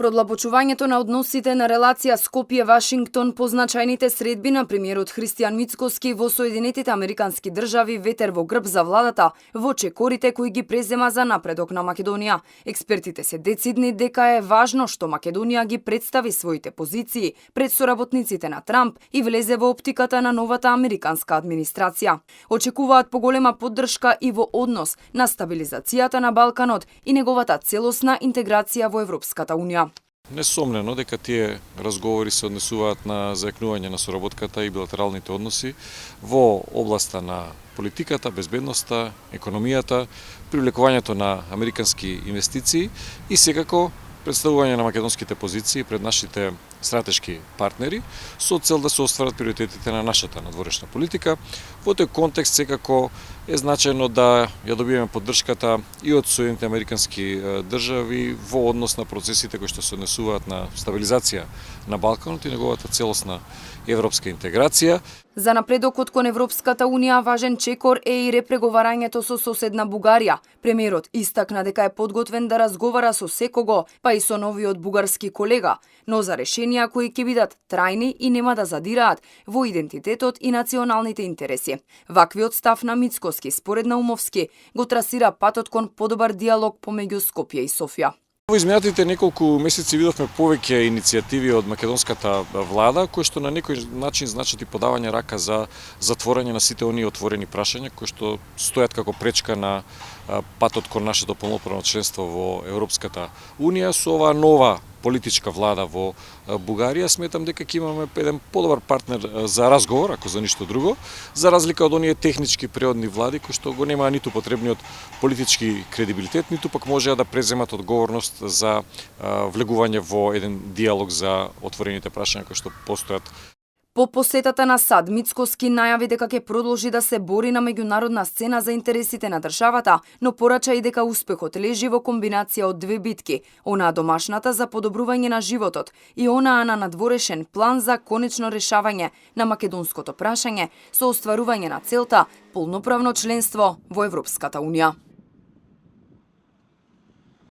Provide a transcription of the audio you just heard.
Продлабочувањето на односите на релација Скопје-Вашингтон по значајните средби на премиерот Христијан Мицкоски во Соединетите Американски држави ветер во грб за владата во чекорите кои ги презема за напредок на Македонија. Експертите се децидни дека е важно што Македонија ги представи своите позиции пред соработниците на Трамп и влезе во оптиката на новата американска администрација. Очекуваат поголема поддршка и во однос на стабилизацијата на Балканот и неговата целосна интеграција во Европската унија. Несомнено дека тие разговори се однесуваат на зајакнување на соработката и билатералните односи во областа на политиката, безбедноста, економијата, привлекувањето на американски инвестиции и секако представување на македонските позиции пред нашите стратешки партнери со цел да се остварат приоритетите на нашата надворешна политика. Во тој контекст секако е значајно да ја добиеме поддршката и од Соединетите Американски држави во однос на процесите кои што се однесуваат на стабилизација на Балканот и неговата целосна европска интеграција. За напредокот кон Европската унија важен чекор е и репреговарањето со соседна Бугарија. Премиерот истакна дека е подготвен да разговара со секого, па и со новиот бугарски колега, но за решенија кои ќе бидат трајни и нема да задираат во идентитетот и националните интереси. Ваквиот став на Мицкоски, според Наумовски, го трасира патот кон подобар диалог помеѓу Скопје и Софија. Во изминатите неколку месеци видовме повеќе иницијативи од македонската влада, кои што на некој начин значат и подавање рака за затворање на сите оние отворени прашања кои што стојат како пречка на патот кон нашето полноправно членство во Европската унија. Со оваа нова политичка влада во Бугарија сметам дека ќе имаме еден подобар партнер за разговор, ако за ништо друго, за разлика од оние технички преодни влади кои што го немаа ниту потребниот политички кредибилитет, ниту пак можеа да преземат одговорност за влегување во еден диалог за отворените прашања кои што постојат. По посетата на САД, Мицкоски најави дека ќе продолжи да се бори на меѓународна сцена за интересите на државата, но порача и дека успехот лежи во комбинација од две битки, онаа домашната за подобрување на животот и онаа на надворешен план за конечно решавање на македонското прашање со остварување на целта полноправно членство во Европската унија.